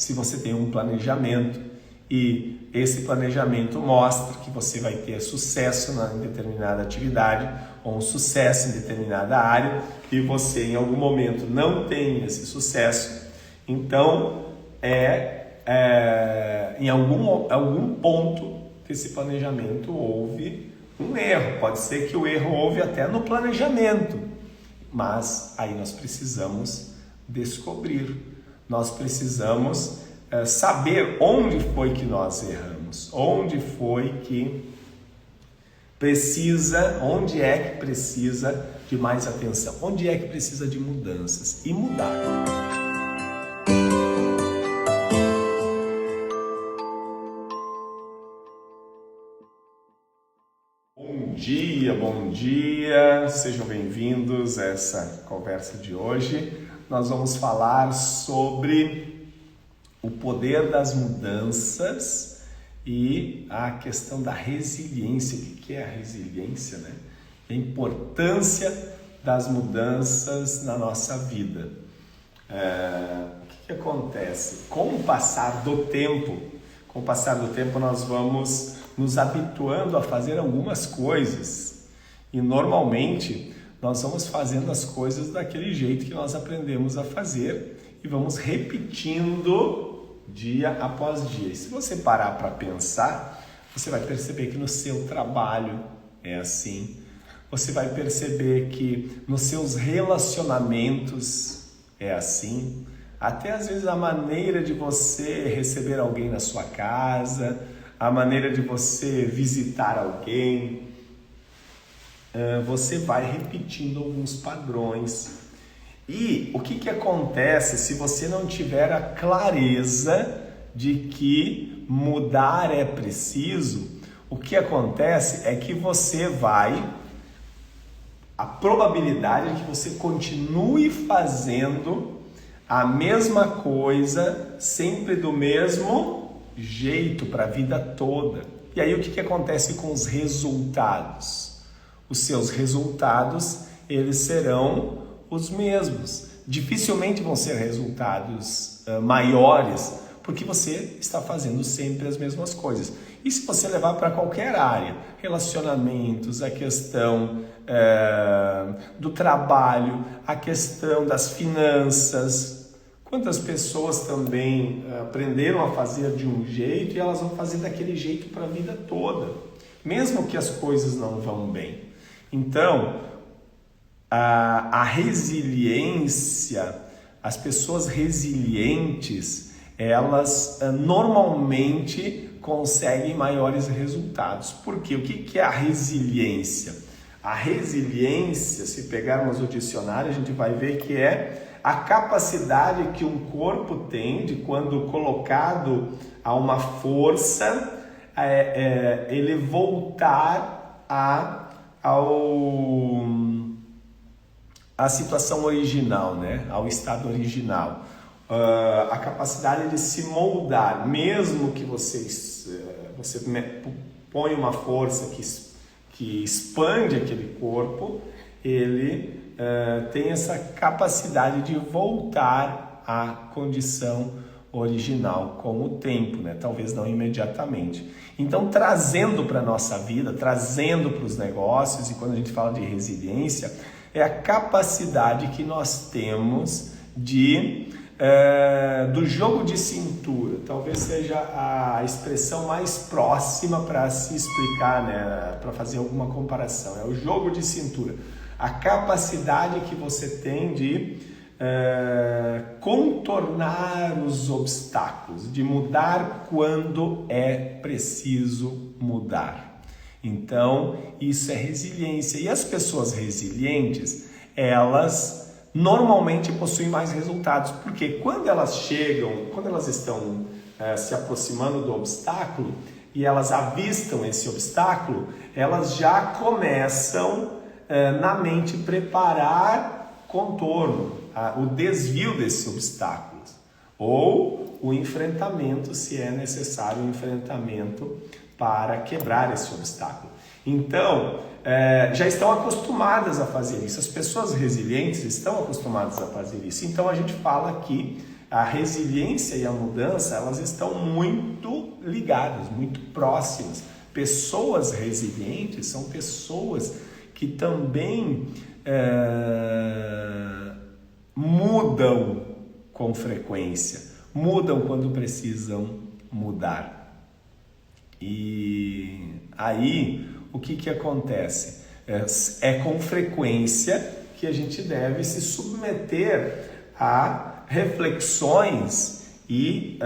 se você tem um planejamento e esse planejamento mostra que você vai ter sucesso em determinada atividade ou um sucesso em determinada área e você em algum momento não tem esse sucesso, então em algum ponto desse planejamento houve um erro. Pode ser que o erro houve até no planejamento, mas aí nós precisamos descobrir, nós precisamos saber onde foi que nós erramos, onde é que precisa de mais atenção, onde é que precisa de mudanças e mudar. Bom dia, sejam bem-vindos a essa conversa de hoje. Nós vamos falar sobre o poder das mudanças e a questão da resiliência. O que é a resiliência, né? A importância das mudanças na nossa vida. O que acontece? Com o passar do tempo, nós vamos nos habituando a fazer algumas coisas e normalmente nós vamos fazendo as coisas daquele jeito que nós aprendemos a fazer e vamos repetindo dia após dia. E se você parar para pensar, você vai perceber que no seu trabalho é assim, você vai perceber que nos seus relacionamentos é assim, até às vezes a maneira de você receber alguém na sua casa, a maneira de você visitar alguém, você vai repetindo alguns padrões. E o que acontece se você não tiver a clareza de que mudar é preciso? O que acontece é que a probabilidade de que você continue fazendo a mesma coisa, sempre do mesmo jeito para a vida toda. E aí o que acontece com os resultados? Os seus resultados, eles serão os mesmos. Dificilmente vão ser resultados maiores, porque você está fazendo sempre as mesmas coisas. E se você levar para qualquer área, relacionamentos, a questão do trabalho, a questão das finanças, quantas pessoas também aprenderam a fazer de um jeito e elas vão fazer daquele jeito para a vida toda, mesmo que as coisas não vão bem. Então, a resiliência, as pessoas resilientes, elas normalmente conseguem maiores resultados. Por quê? O que é a resiliência? A resiliência, se pegarmos o dicionário, a gente vai ver que é a capacidade que um corpo tem de, quando colocado a uma força, ele voltar à situação original, né? Ao estado original. A capacidade de se moldar, mesmo que você põe uma força que expande aquele corpo, ele tem essa capacidade de voltar à condição original com o tempo, né? Talvez não imediatamente. Então, trazendo para a nossa vida, trazendo para os negócios, e quando a gente fala de resiliência, é a capacidade que nós temos do jogo de cintura. Talvez seja a expressão mais próxima para se explicar, né? Para fazer alguma comparação. É o jogo de cintura. A capacidade que você tem de contornar os obstáculos, de mudar quando é preciso mudar. Então, isso é resiliência. E as pessoas resilientes, elas normalmente possuem mais resultados, porque quando elas estão se aproximando do obstáculo e elas avistam esse obstáculo, elas já começam na mente preparar contorno, o desvio desses obstáculos, ou o enfrentamento, se é necessário o enfrentamento para quebrar esse obstáculo. Então, já estão acostumadas a fazer isso. As pessoas resilientes estão acostumadas a fazer isso. Então, a gente fala aqui a resiliência e a mudança, elas estão muito ligadas, muito próximas. Pessoas resilientes são pessoas que também mudam com frequência, mudam quando precisam mudar. E aí, o que acontece? É com frequência que a gente deve se submeter a reflexões e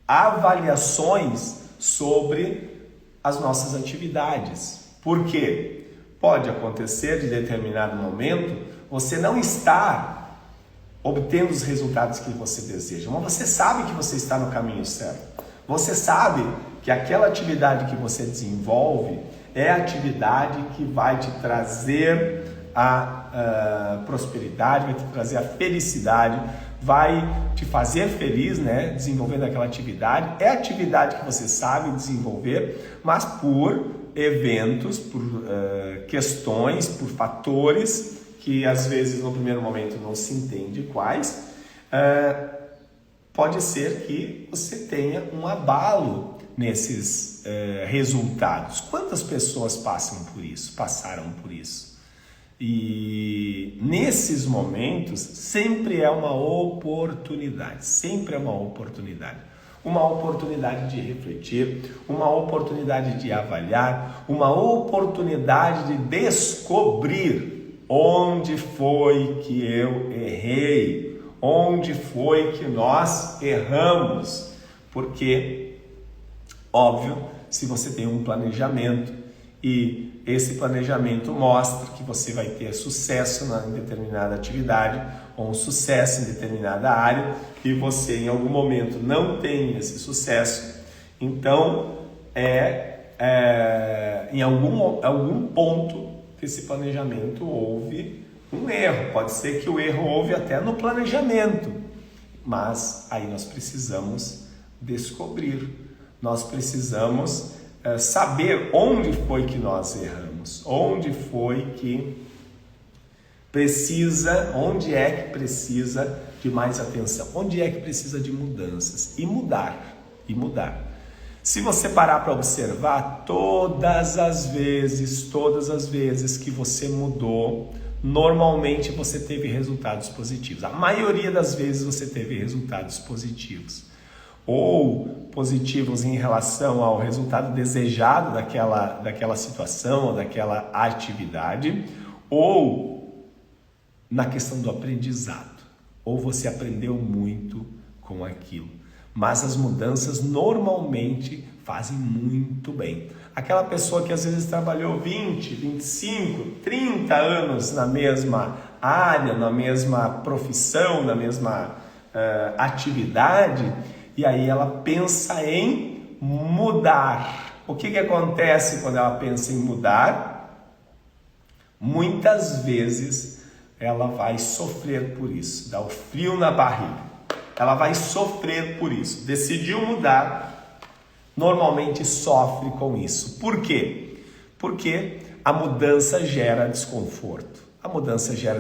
avaliações sobre as nossas atividades. Por quê? Pode acontecer de determinado momento você não estar obtendo os resultados que você deseja, mas você sabe que você está no caminho certo. Você sabe que aquela atividade que você desenvolve é a atividade que vai te trazer a prosperidade, vai te trazer a felicidade, vai te fazer feliz, né, desenvolvendo aquela atividade. É a atividade que você sabe desenvolver, mas por eventos, por questões, por fatores que às vezes no primeiro momento não se entende quais, pode ser que você tenha um abalo nesses resultados. Quantas pessoas passaram por isso? E nesses momentos sempre é uma oportunidade, uma oportunidade de refletir, uma oportunidade de avaliar, uma oportunidade de descobrir onde foi que eu errei, onde foi que nós erramos. Porque, óbvio, se você tem um planejamento e esse planejamento mostra que você vai ter sucesso em determinada atividade ou um sucesso em determinada área e você em algum momento não tem esse sucesso, então em algum ponto desse planejamento houve um erro. Pode ser que o erro houve até no planejamento, mas aí nós precisamos descobrir, nós precisamos saber onde foi que nós erramos, onde é que precisa de mais atenção, onde é que precisa de mudanças e mudar. Se você parar para observar, todas as vezes que você mudou, normalmente você teve resultados positivos. A maioria das vezes você teve resultados positivos. Ou positivos em relação ao resultado desejado daquela situação ou daquela atividade, ou na questão do aprendizado, ou você aprendeu muito com aquilo. Mas as mudanças normalmente fazem muito bem. Aquela pessoa que às vezes trabalhou 20, 25, 30 anos na mesma área, na mesma profissão, na mesma atividade, e aí ela pensa em mudar. O que acontece quando ela pensa em mudar? Muitas vezes ela vai sofrer por isso, dá o frio na barriga. Ela vai sofrer por isso. Decidiu mudar, normalmente sofre com isso. Por quê? Porque a mudança gera desconforto. A mudança gera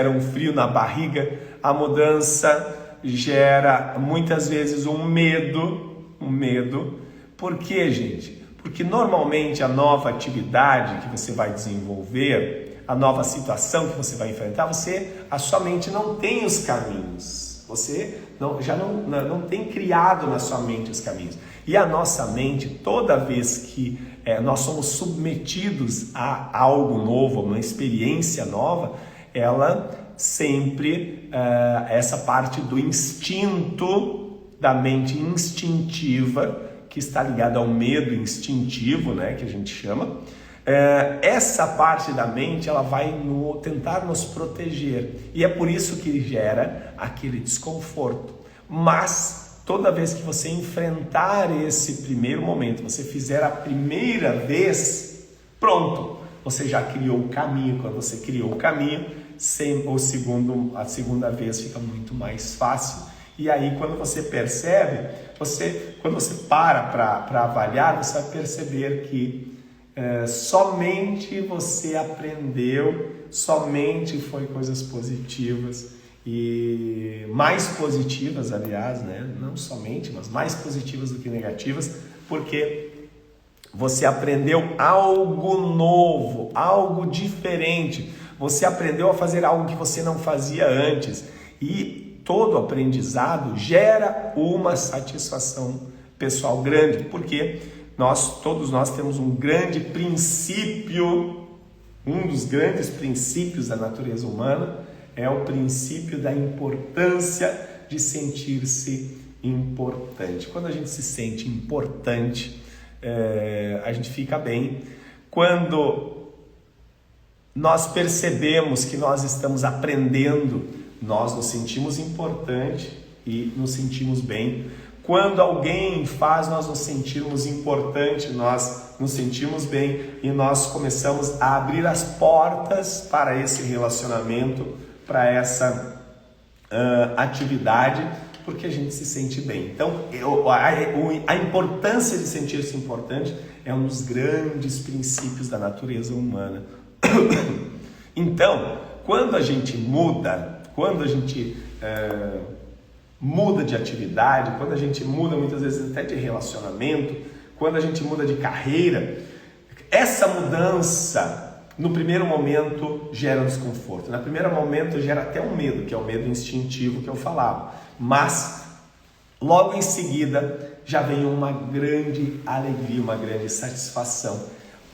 um frio na barriga, a mudança gera muitas vezes um medo. Por quê, gente? Porque normalmente a nova atividade que você vai desenvolver, a nova situação que você vai enfrentar, a sua mente não tem os caminhos. Você já não tem criado na sua mente os caminhos. E a nossa mente, toda vez que nós somos submetidos a algo novo, a uma experiência nova, ela sempre, essa parte do instinto, da mente instintiva, que está ligada ao medo instintivo, né, que a gente chama, essa parte da mente ela vai tentar nos proteger, e é por isso que gera aquele desconforto. Mas toda vez que você enfrentar esse primeiro momento, você fizer a primeira vez, pronto, você já criou o caminho. Quando você criou o caminho, a segunda vez fica muito mais fácil. E aí quando você percebe, quando você para avaliar, você vai perceber que somente você aprendeu, somente foi coisas positivas e mais positivas, aliás, né? Não somente, mas mais positivas do que negativas, porque você aprendeu algo novo, algo diferente. Você aprendeu a fazer algo que você não fazia antes. E todo aprendizado gera uma satisfação pessoal grande, porque todos nós temos um grande princípio, um dos grandes princípios da natureza humana é o princípio da importância de sentir-se importante. Quando a gente se sente importante, a gente fica bem. Quando nós percebemos que nós estamos aprendendo, nós nos sentimos importante e nos sentimos bem. Quando alguém faz nós nos sentirmos importante, nós nos sentimos bem e nós começamos a abrir as portas para esse relacionamento, para essa atividade, porque a gente se sente bem. Então, a importância de sentir-se importante é um dos grandes princípios da natureza humana. Então, quando a gente muda, muda de atividade, quando a gente muda muitas vezes até de relacionamento, quando a gente muda de carreira, essa mudança no primeiro momento gera um desconforto, no primeiro momento gera até um medo, que é o medo instintivo que eu falava, mas logo em seguida já vem uma grande alegria, uma grande satisfação.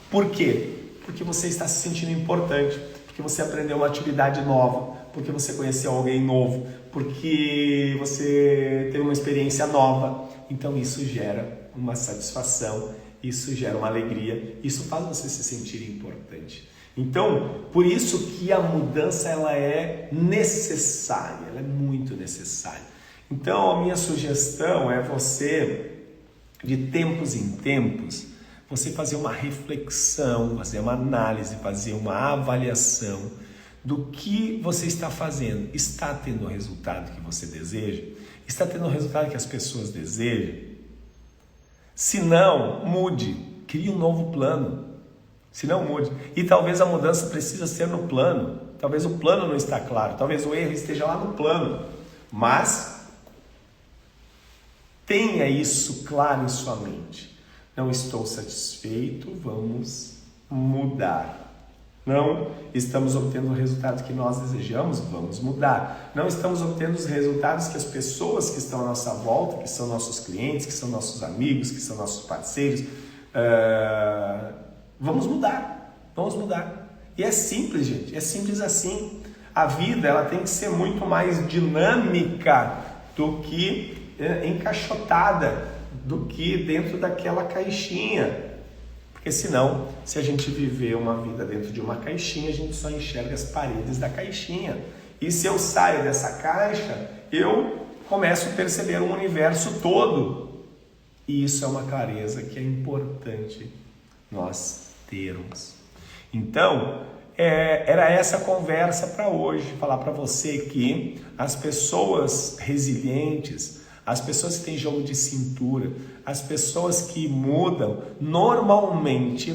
Por quê? Porque você está se sentindo importante, porque você aprendeu uma atividade nova, porque você conheceu alguém novo, porque você teve uma experiência nova. Então isso gera uma satisfação, isso gera uma alegria, isso faz você se sentir importante. Então, por isso que a mudança ela é necessária, ela é muito necessária. Então, a minha sugestão é você, de tempos em tempos, você fazer uma reflexão, fazer uma análise, fazer uma avaliação do que você está fazendo. Está tendo o resultado que você deseja? Está tendo o resultado que as pessoas desejam? Se não, mude, crie um novo plano. Se não, mude. E talvez a mudança precisa ser no plano. Talvez o plano não está claro, talvez o erro esteja lá no plano. Mas tenha isso claro em sua mente. Não estou satisfeito, vamos mudar. Não estamos obtendo o resultado que nós desejamos, vamos mudar. Não estamos obtendo os resultados que as pessoas que estão à nossa volta, que são nossos clientes, que são nossos amigos, que são nossos parceiros, vamos mudar, vamos mudar. E é simples, gente, é simples assim. A vida ela tem que ser muito mais dinâmica do que encaixotada, do que dentro daquela caixinha. Porque senão, se a gente viver uma vida dentro de uma caixinha, a gente só enxerga as paredes da caixinha. E se eu saio dessa caixa, eu começo a perceber um universo todo. E isso é uma clareza que é importante nós termos. Então, era essa conversa para hoje, falar para você que as pessoas resilientes, as pessoas que têm jogo de cintura, as pessoas que mudam, normalmente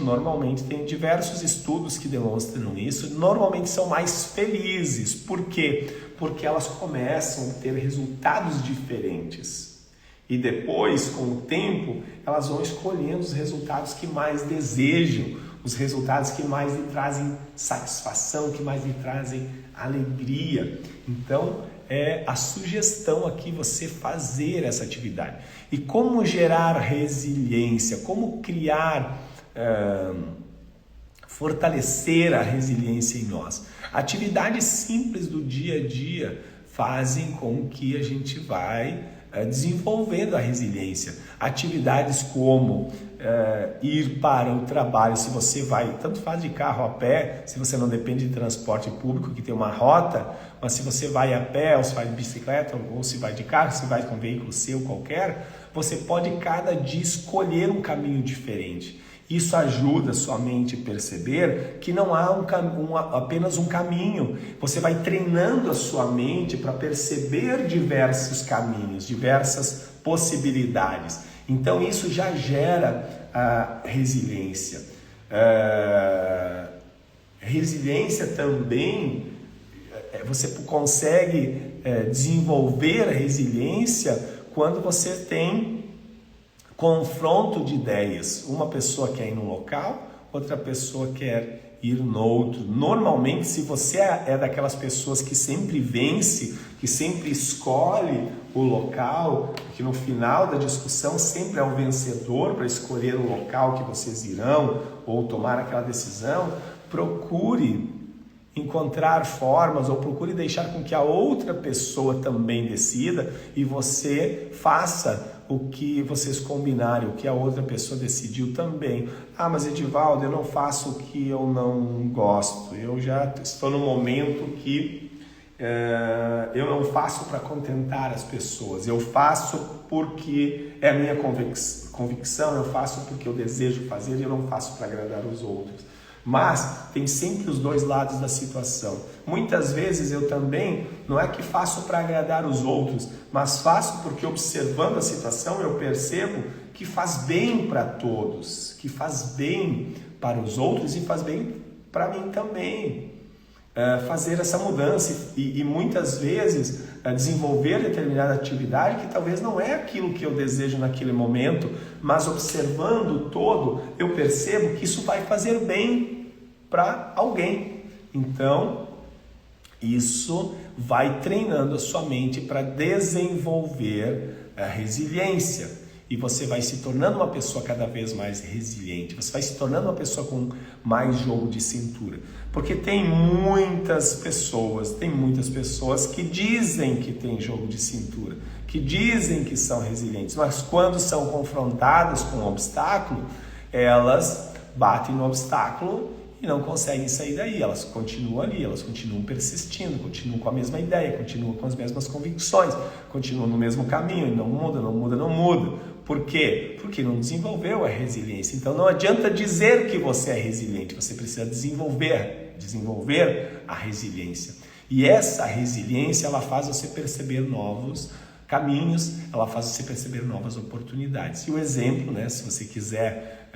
tem diversos estudos que demonstram isso, normalmente são mais felizes. Por quê? Porque elas começam a ter resultados diferentes. E depois, com o tempo, elas vão escolhendo os resultados que mais desejam, os resultados que mais lhe trazem satisfação, que mais lhe trazem alegria. Então, é a sugestão aqui você fazer essa atividade. E como gerar resiliência, como criar, fortalecer a resiliência em nós. Atividades simples do dia a dia fazem com que a gente vai desenvolvendo a resiliência. Atividades como ir para o trabalho, se você vai, tanto faz de carro, a pé, se você não depende de transporte público, que tem uma rota, mas se você vai a pé, ou se vai de bicicleta, ou se vai de carro, se vai com um veículo seu qualquer, você pode cada dia escolher um caminho diferente. Isso ajuda a sua mente a perceber que não há apenas um caminho. Você vai treinando a sua mente para perceber diversos caminhos, diversas possibilidades. Então isso já gera a resiliência. Resiliência também, você consegue desenvolver a resiliência quando você tem confronto de ideias. Uma pessoa quer ir num local, outra pessoa quer ir no outro. Normalmente, se você é daquelas pessoas que sempre vence, que sempre escolhe o local, que no final da discussão sempre é o vencedor para escolher o local que vocês irão ou tomar aquela decisão, procure encontrar formas ou procure deixar com que a outra pessoa também decida e você faça o que vocês combinarem, o que a outra pessoa decidiu também. Ah, mas Edivaldo, eu não faço o que eu não gosto, eu já estou no momento que eu não faço para contentar as pessoas, eu faço porque é a minha convicção, eu faço porque eu desejo fazer e eu não faço para agradar os outros. Mas tem sempre os dois lados da situação. Muitas vezes eu também não é que faço para agradar os outros, mas faço porque observando a situação eu percebo que faz bem para todos, que faz bem para os outros e faz bem para mim também. Fazer essa mudança e muitas vezes desenvolver determinada atividade que talvez não é aquilo que eu desejo naquele momento, mas observando o todo, eu percebo que isso vai fazer bem para alguém. Então, isso vai treinando a sua mente para desenvolver a resiliência. E você vai se tornando uma pessoa cada vez mais resiliente, você vai se tornando uma pessoa com mais jogo de cintura. Porque tem muitas pessoas que dizem que tem jogo de cintura, que dizem que são resilientes, mas quando são confrontadas com um obstáculo, elas batem no obstáculo e não conseguem sair daí, elas continuam ali, elas continuam persistindo, continuam com a mesma ideia, continuam com as mesmas convicções, continuam no mesmo caminho, e não muda, não muda, não muda. Por quê? Porque não desenvolveu a resiliência. Então não adianta dizer que você é resiliente, você precisa desenvolver a resiliência. E essa resiliência, ela faz você perceber novos caminhos, ela faz você perceber novas oportunidades. E o exemplo, né, se você quiser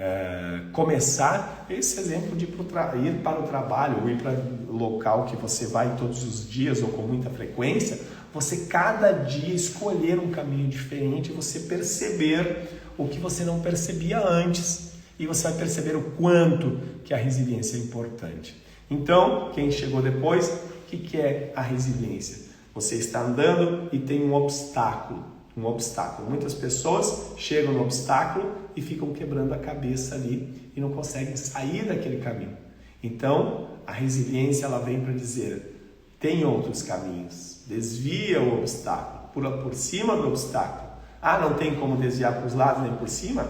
começar, esse exemplo de ir para o trabalho ou ir para o local que você vai todos os dias ou com muita frequência, você cada dia escolher um caminho diferente, você perceber o que você não percebia antes e você vai perceber o quanto que a resiliência é importante. Então, quem chegou depois, o que é a resiliência? Você está andando e tem um obstáculo. Muitas pessoas chegam no obstáculo e ficam quebrando a cabeça ali e não conseguem sair daquele caminho. Então, a resiliência ela vem para dizer, tem outros caminhos, desvia o obstáculo, pula por cima do obstáculo. Ah, não tem como desviar para os lados nem por cima?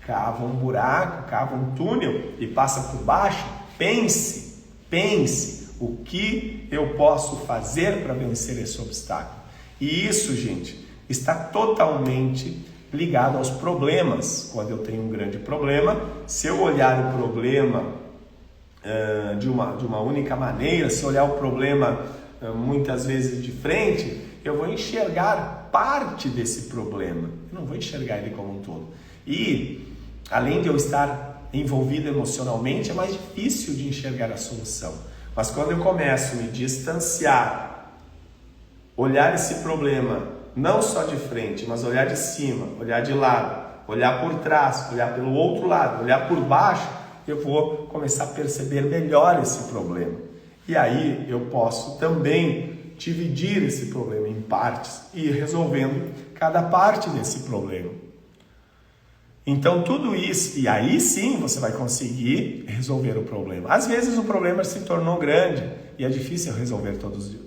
Cava um buraco, cava um túnel e passa por baixo. Pense, o que eu posso fazer para vencer esse obstáculo? E isso, gente, está totalmente ligado aos problemas. Quando eu tenho um grande problema, se eu olhar o problema de uma única maneira, se olhar o problema muitas vezes de frente, eu vou enxergar parte desse problema, eu não vou enxergar ele como um todo. E além de eu estar envolvido emocionalmente, é mais difícil de enxergar a solução. Mas quando eu começo a me distanciar, olhar esse problema não só de frente, mas olhar de cima, olhar de lado, olhar por trás, olhar pelo outro lado, olhar por baixo, eu vou começar a perceber melhor esse problema. E aí eu posso também dividir esse problema em partes e ir resolvendo cada parte desse problema. Então tudo isso, e aí sim você vai conseguir resolver o problema. Às vezes o problema se tornou grande e é difícil resolver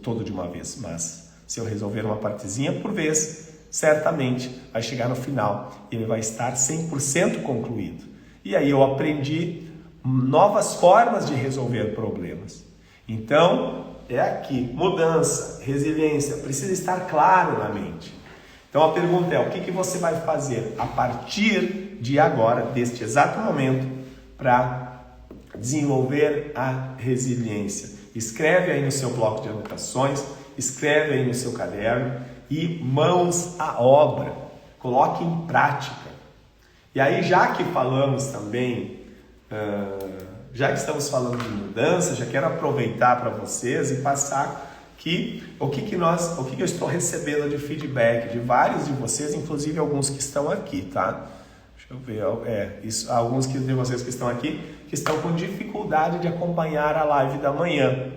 todo de uma vez, mas se eu resolver uma partezinha por vez, certamente vai chegar no final e ele vai estar 100% concluído. E aí eu aprendi novas formas de resolver problemas. Então, é aqui, mudança, resiliência, precisa estar claro na mente. Então a pergunta é, o que você vai fazer a partir de agora, deste exato momento, para desenvolver a resiliência? Escreve aí no seu bloco de anotações, escreve aí no seu caderno e mãos à obra, coloque em prática. E aí, já que falamos também Já que estamos falando de mudança, já quero aproveitar para vocês e passar o que eu estou recebendo de feedback de vários de vocês, inclusive alguns que estão aqui, tá? Deixa eu ver, alguns de vocês que estão aqui, que estão com dificuldade de acompanhar a live da manhã,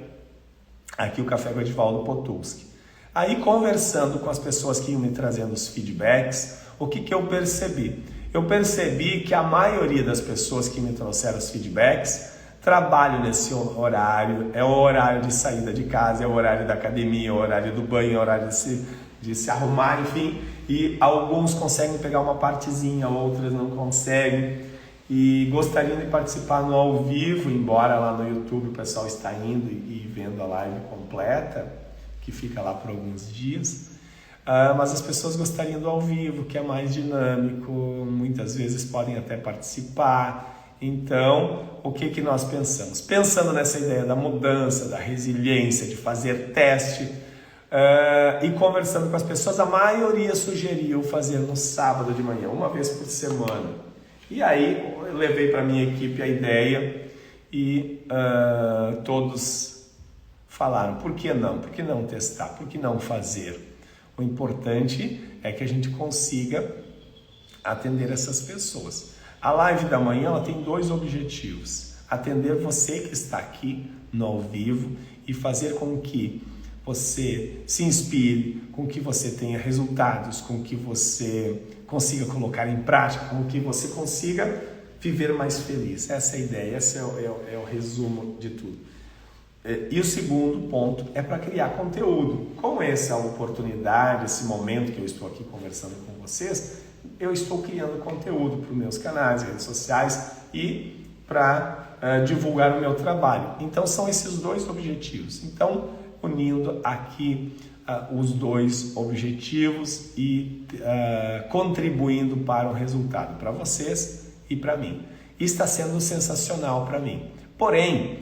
aqui o Café com Edivaldo Potulski. Aí, conversando com as pessoas que iam me trazendo os feedbacks, o que eu percebi? Eu percebi que a maioria das pessoas que me trouxeram os feedbacks trabalham nesse horário, é o horário de saída de casa, é o horário da academia, é o horário do banho, é o horário de se arrumar, enfim, e alguns conseguem pegar uma partezinha, outras não conseguem, e gostariam de participar no ao vivo, embora lá no YouTube o pessoal está indo e vendo a live completa, que fica lá por alguns dias, mas as pessoas gostariam do ao vivo, que é mais dinâmico, muitas vezes podem até participar. Então, o que nós pensamos? Pensando nessa ideia da mudança, da resiliência, de fazer teste, e conversando com as pessoas, a maioria sugeriu fazer no sábado de manhã, uma vez por semana. E aí, eu levei para a minha equipe a ideia e todos falaram, por que não? Por que não testar? Por que não fazer? O importante é que a gente consiga atender essas pessoas. A live da manhã ela tem 2 objetivos: atender você que está aqui no ao vivo e fazer com que você se inspire, com que você tenha resultados, com que você consiga colocar em prática, com que você consiga viver mais feliz. Essa é a ideia, esse é o resumo de tudo. E o segundo ponto é para criar conteúdo. Com essa oportunidade, esse momento que eu estou aqui conversando com vocês, eu estou criando conteúdo para os meus canais, redes sociais e para divulgar o meu trabalho. Então são esses 2 objetivos. Então, unindo aqui os 2 objetivos e contribuindo para o resultado para vocês e para mim. E está sendo sensacional para mim. Porém,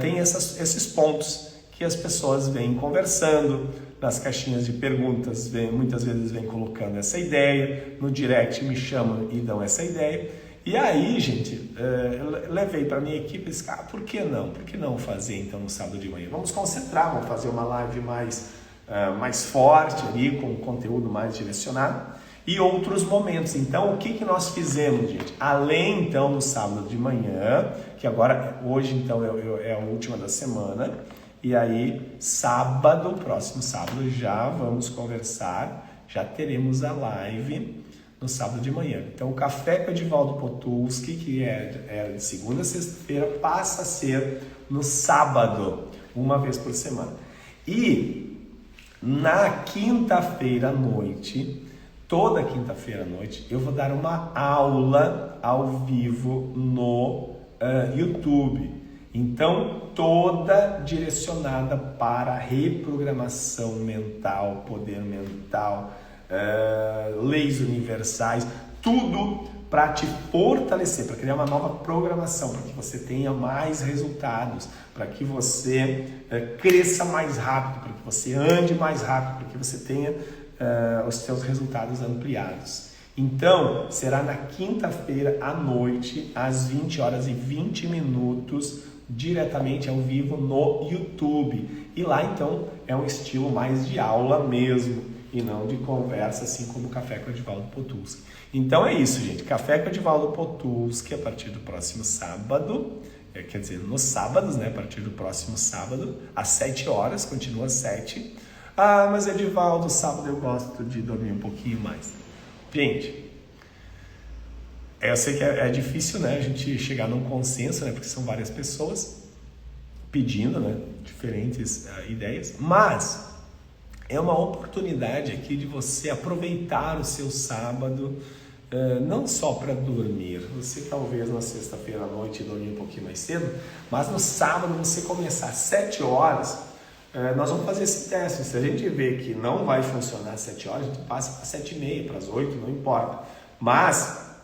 tem esses pontos que as pessoas vêm conversando, nas caixinhas de perguntas, muitas vezes vêm colocando essa ideia, no direct me chamam e dão essa ideia. E aí, gente, eu levei para a minha equipe e disse, por que não? Por que não fazer então no sábado de manhã? Vamos concentrar, vamos fazer uma live mais forte ali, com conteúdo mais direcionado e outros momentos. Então, o que nós fizemos, gente? Além então do sábado de manhã, que hoje então é a última da semana, e aí próximo sábado já vamos conversar, já teremos a live no sábado de manhã. Então o Café com Edivaldo Potulski, que era de segunda a sexta-feira, passa a ser no sábado, uma vez por semana. E na quinta-feira à noite, toda quinta-feira à noite, eu vou dar uma aula ao vivo no YouTube. Então, toda direcionada para reprogramação mental, poder mental, leis universais, tudo para te fortalecer, para criar uma nova programação, para que você tenha mais resultados, para que você cresça mais rápido, para que você ande mais rápido, para que você tenha os seus resultados ampliados. Então, será na quinta-feira à noite, às 20h20, diretamente ao vivo no YouTube. E lá, então, é um estilo mais de aula mesmo, e não de conversa, assim como o Café com Edivaldo Potulski. Então é isso, gente. Café com Edivaldo Potulski a partir do próximo sábado, quer dizer, nos sábados, né? A partir do próximo sábado, às 7 horas, continua às 7. Mas Edivaldo, sábado eu gosto de dormir um pouquinho mais. Gente, eu sei que é difícil, né, a gente chegar num consenso, né, porque são várias pessoas pedindo, né, diferentes ideias, mas é uma oportunidade aqui de você aproveitar o seu sábado, não só para dormir, você talvez na sexta-feira à noite dormir um pouquinho mais cedo, mas no sábado você começar às 7 horas, nós vamos fazer esse teste. Se a gente vê que não vai funcionar às 7 horas, a gente passa para 7h30, para as 8, não importa. Mas,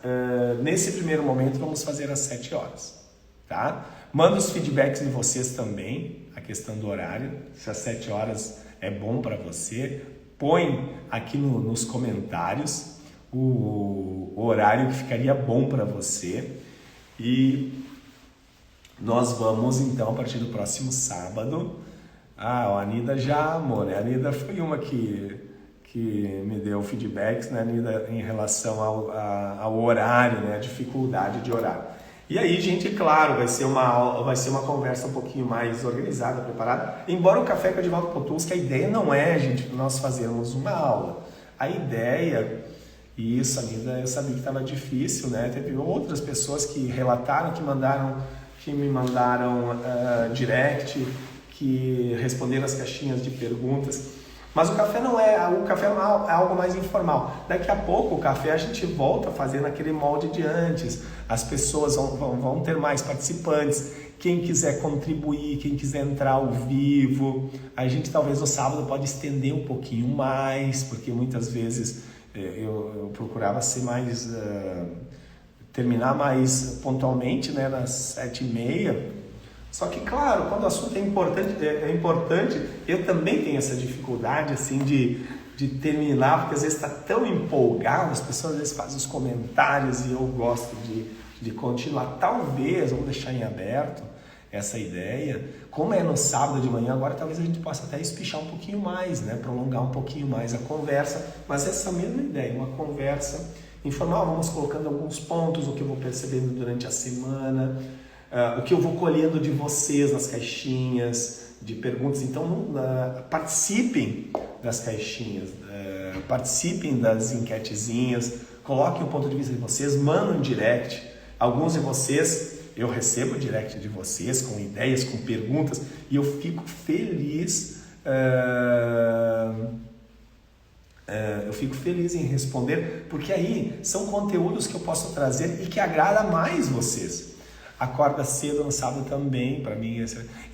nesse primeiro momento, vamos fazer às 7 horas. Tá? Manda os feedbacks de vocês também, a questão do horário, se às 7 horas é bom para você. Põe aqui nos comentários o horário que ficaria bom para você. E Nós vamos então, a partir do próximo sábado. A Anida já amou, né? A Anida foi uma que me deu feedbacks, né, Anida, em relação ao horário, né? A dificuldade de horário. E aí, gente, claro, vai ser uma conversa um pouquinho mais organizada, preparada. Embora o Café com o Edivaldo Potulski, a ideia não é, gente, nós fazermos uma aula. A ideia, e isso ainda eu sabia que estava difícil, né? Teve outras pessoas que relataram, que me mandaram direct, que responderam as caixinhas de perguntas. Mas o café é algo mais informal. Daqui a pouco o café a gente volta a fazer naquele molde de antes. As pessoas vão ter mais participantes. Quem quiser contribuir, quem quiser entrar ao vivo. A gente talvez no sábado pode estender um pouquinho mais, porque muitas vezes eu procurava ser mais... terminar mais pontualmente, né, nas 7h30. Só que, claro, quando o assunto é importante, eu também tenho essa dificuldade, assim, de terminar, porque às vezes está tão empolgado, as pessoas às vezes fazem os comentários e eu gosto de continuar. Talvez, vamos deixar em aberto essa ideia, como é no sábado de manhã, agora talvez a gente possa até espichar um pouquinho mais, né, prolongar um pouquinho mais a conversa, mas essa mesma ideia, uma conversa informal, vamos colocando alguns pontos, o que eu vou percebendo durante a semana, o que eu vou colhendo de vocês nas caixinhas de perguntas. Então, participem das caixinhas, participem das enquetezinhas, coloquem o ponto de vista de vocês, mandem um direct. Alguns de vocês, eu recebo o direct de vocês com ideias, com perguntas, e eu fico feliz... eu fico feliz em responder, porque aí são conteúdos que eu posso trazer e que agrada mais vocês. Acorda cedo no sábado também, para mim.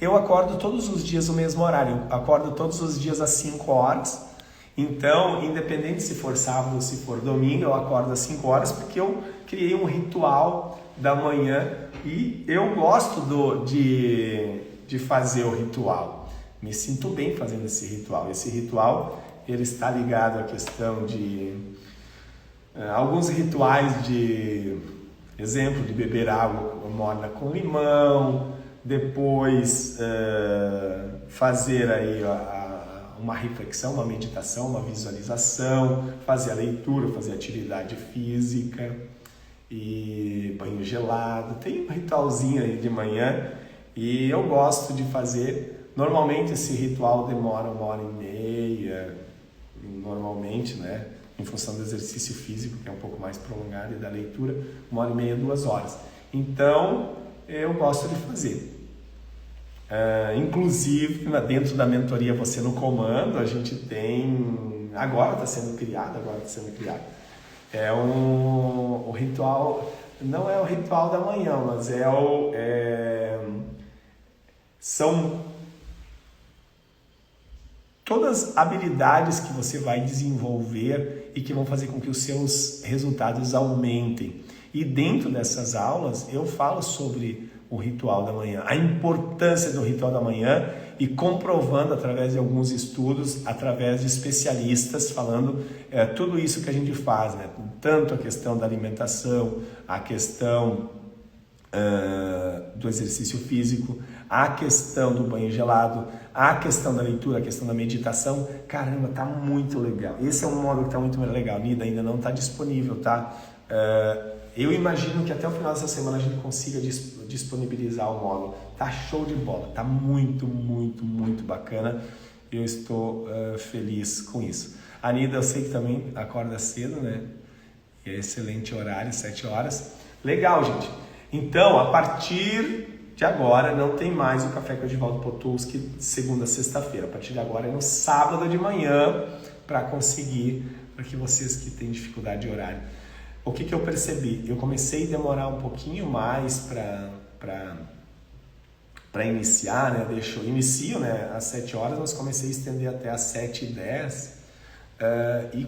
Eu acordo todos os dias no mesmo horário, eu acordo todos os dias às 5 horas. Então, independente se for sábado ou se for domingo, eu acordo às 5 horas, porque eu criei um ritual da manhã e eu gosto de fazer o ritual. Me sinto bem fazendo esse ritual. Esse ritual, ele está ligado à questão de alguns rituais de... Exemplo de beber água morna com limão, depois fazer aí uma reflexão, uma meditação, uma visualização, fazer a leitura, fazer atividade física e banho gelado. Tem um ritualzinho aí de manhã e eu gosto de fazer. Normalmente esse ritual demora 1h30, normalmente, né? Em função do exercício físico, que é um pouco mais prolongado, e da leitura, 1h30, 2 horas. Então, eu gosto de fazer. Inclusive, dentro da mentoria Você no Comando, a gente tem... Agora está sendo criado. É o ritual... Não é o ritual da manhã, mas são... todas as habilidades que você vai desenvolver e que vão fazer com que os seus resultados aumentem. E dentro dessas aulas eu falo sobre o ritual da manhã, a importância do ritual da manhã e comprovando através de alguns estudos, através de especialistas falando tudo isso que a gente faz, né? Tanto a questão da alimentação, a questão do exercício físico, a questão do banho gelado, a questão da leitura, a questão da meditação. Caramba, tá muito legal. Esse é um módulo que tá muito legal. Nida, ainda não tá disponível, tá? Eu imagino que até o final dessa semana a gente consiga disponibilizar o módulo. Tá show de bola, tá muito, muito, muito bacana. Eu estou feliz com isso. A Nida, eu sei que também acorda cedo, né? E é excelente horário, 7 horas. Legal, gente. Então, a partir de agora, não tem mais o Café com o Edivaldo Potulski de segunda a sexta-feira. A partir de agora é no sábado de manhã, para que vocês que têm dificuldade de horário. O que eu percebi? Eu comecei a demorar um pouquinho mais para iniciar, né? Inicio, né, às 7 horas, mas comecei a estender até às 7h10 e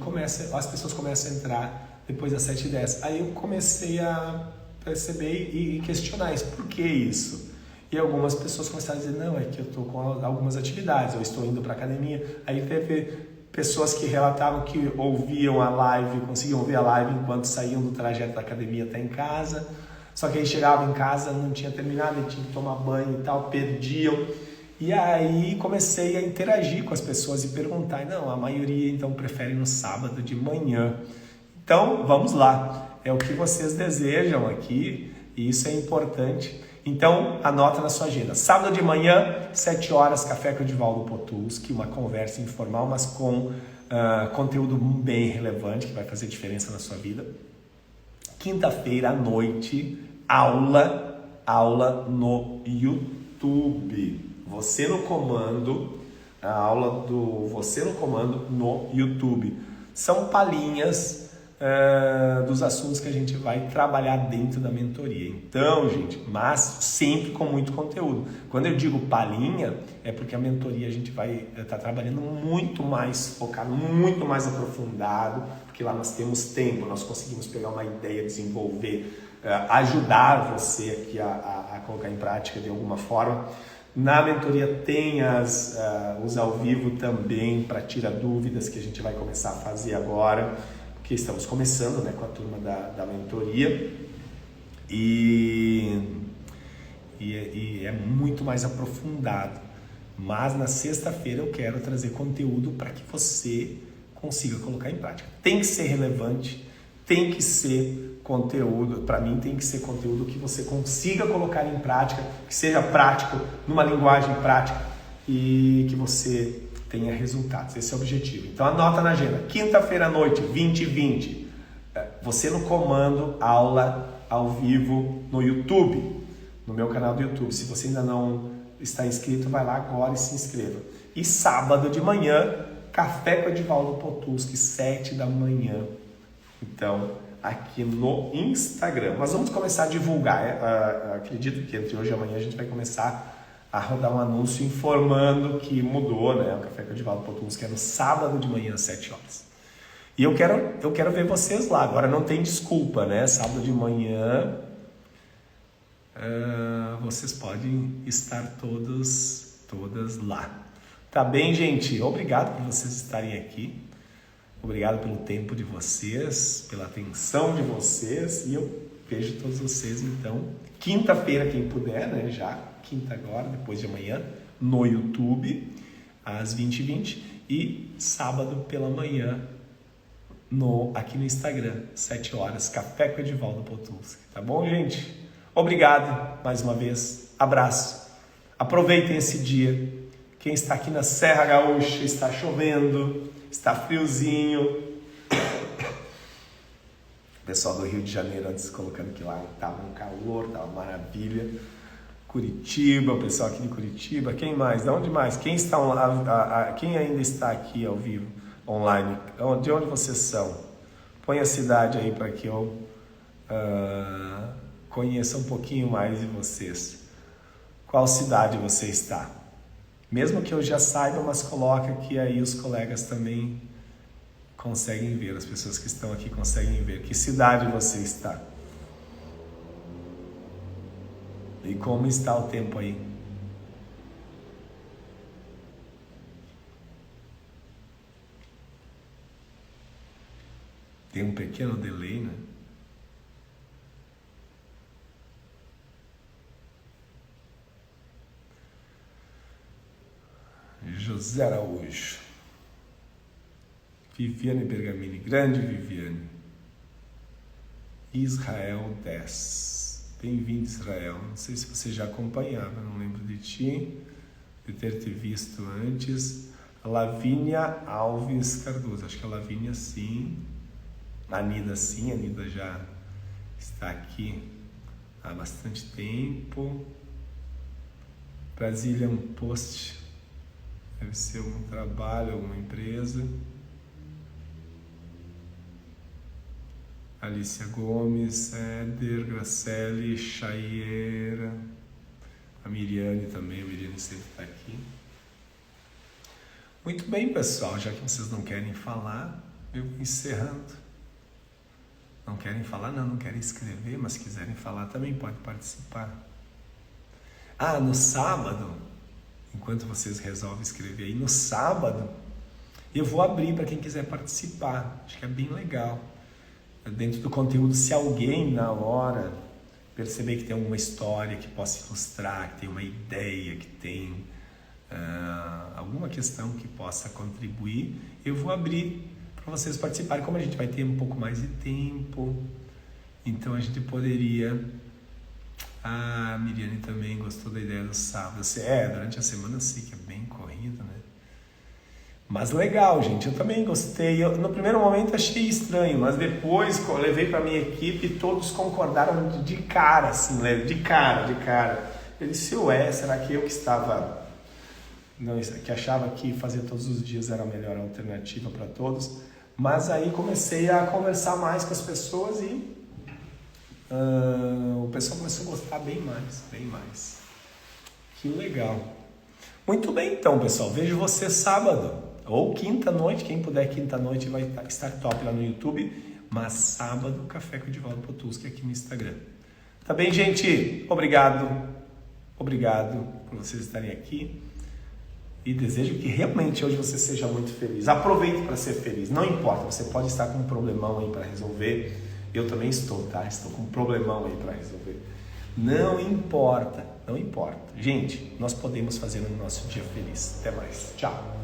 as pessoas começam a entrar depois das 7h10. Aí eu comecei a perceber e questionar isso. Por que isso? E algumas pessoas começaram a dizer, não, é que eu estou com algumas atividades, eu estou indo para academia. Aí teve pessoas que relatavam que ouviam a live, conseguiam ouvir a live enquanto saíam do trajeto da academia até em casa. Só que aí chegava em casa, não tinha terminado, e tinha que tomar banho e tal, perdiam. E aí comecei a interagir com as pessoas e perguntar, não, a maioria então prefere no sábado de manhã. Então, vamos lá, é o que vocês desejam aqui e isso é importante. Então, anota na sua agenda. Sábado de manhã, 7 horas, Café com o Edivaldo Potulski, uma conversa informal, mas com conteúdo bem relevante, que vai fazer diferença na sua vida. Quinta-feira à noite, aula no YouTube. Você no comando, a aula do Você no Comando no YouTube. São palhinhas dos assuntos que a gente vai trabalhar dentro da mentoria. Então, gente, mas sempre com muito conteúdo. Quando eu digo palhinha, é porque a mentoria a gente vai estar trabalhando muito mais focado, muito mais aprofundado, porque lá nós temos tempo, nós conseguimos pegar uma ideia, desenvolver, ajudar você aqui a colocar em prática de alguma forma. Na mentoria tem os ao vivo também para tirar dúvidas que a gente vai começar a fazer agora, porque estamos começando, né, com a turma da mentoria e é muito mais aprofundado. Mas na sexta-feira eu quero trazer conteúdo para que você consiga colocar em prática. Tem que ser relevante, tem que ser conteúdo, para mim tem que ser conteúdo que você consiga colocar em prática, que seja prático, numa linguagem prática e que você tenha resultados. Esse é o objetivo. Então anota na agenda, quinta-feira à noite, 20h20, Você no Comando, aula ao vivo no YouTube, no meu canal do YouTube. Se você ainda não está inscrito, vai lá agora e se inscreva. E sábado de manhã, Café com o Edivaldo Potulski, 7 da manhã. Então, aqui no Instagram. Mas vamos começar a divulgar. Acredito que entre hoje e amanhã a gente vai começar a rodar um anúncio informando que mudou, né? O Café com o Edivaldo Potulski é no sábado de manhã, às 7 horas. E eu quero ver vocês lá. Agora não tem desculpa, né? Sábado de manhã vocês podem estar todas lá. Tá bem, gente? Obrigado por vocês estarem aqui. Obrigado pelo tempo de vocês, pela atenção de vocês. E eu vejo todos vocês, então, quinta-feira, quem puder, né? Já quinta agora, depois de amanhã, no YouTube, às 20h20. E sábado pela manhã, aqui no Instagram, 7 horas, Café com Edivaldo Potulski. Tá bom, gente? Obrigado mais uma vez. Abraço. Aproveitem esse dia. Quem está aqui na Serra Gaúcha, está chovendo, está friozinho. O pessoal do Rio de Janeiro antes colocando que lá estava um calor, estava uma maravilha. Curitiba, o pessoal aqui de Curitiba. Quem mais? De onde mais? Quem ainda está aqui ao vivo, online? De onde vocês são? Põe a cidade aí para que eu conheça um pouquinho mais de vocês. Qual cidade você está? Mesmo que eu já saiba, mas coloca que aí os colegas também conseguem ver, as pessoas que estão aqui conseguem ver. Que cidade você está? E como está o tempo aí? Tem um pequeno delay, né? José Araújo. Viviane Bergamini, grande Viviane. Israel 10. Bem-vindo, Israel. Não sei se você já acompanhava, não lembro de ti, de ter te visto antes. A Lavínia Alves Cardoso, acho que a Lavínia sim. A Nida sim, a Nida já está aqui há bastante tempo. Brasília um post. Deve ser um trabalho, alguma empresa. Alicia Gomes, Éder, Gracelli, Chaieira, a Miriane também, a Miriane sempre está aqui. Muito bem, pessoal, já que vocês não querem falar, eu vou encerrando. Não querem falar? Não querem escrever, mas se quiserem falar também pode participar. No sábado, enquanto vocês resolvem escrever aí, no sábado, eu vou abrir para quem quiser participar. Acho que é bem legal. Dentro do conteúdo, se alguém na hora perceber que tem alguma história que possa ilustrar, que tem uma ideia, que tem alguma questão que possa contribuir, eu vou abrir para vocês participarem. Como a gente vai ter um pouco mais de tempo, então a gente poderia... A Miriane também gostou da ideia do sábado. Durante a semana sim, que é bem corrido, né? Mas legal, gente, eu também gostei. No primeiro momento achei estranho, mas depois eu levei para minha equipe e todos concordaram de cara, assim, de cara. Eu disse, será que eu que estava... Não, que achava que fazer todos os dias era a melhor alternativa para todos? Mas aí comecei a conversar mais com as pessoas e o pessoal começou a gostar bem mais. Que legal. Muito bem, então, pessoal. Vejo você sábado. Ou quinta-noite, quem puder quinta-noite vai estar top lá no YouTube, mas sábado, Café com o Divaldo Potulski aqui no Instagram. Tá bem, gente? Obrigado por vocês estarem aqui e desejo que realmente hoje você seja muito feliz. Aproveite para ser feliz, não importa, você pode estar com um problemão aí para resolver, eu também estou, tá? Estou com um problemão aí para resolver. Não importa. Gente, nós podemos fazer o nosso dia feliz. Até mais. Tchau.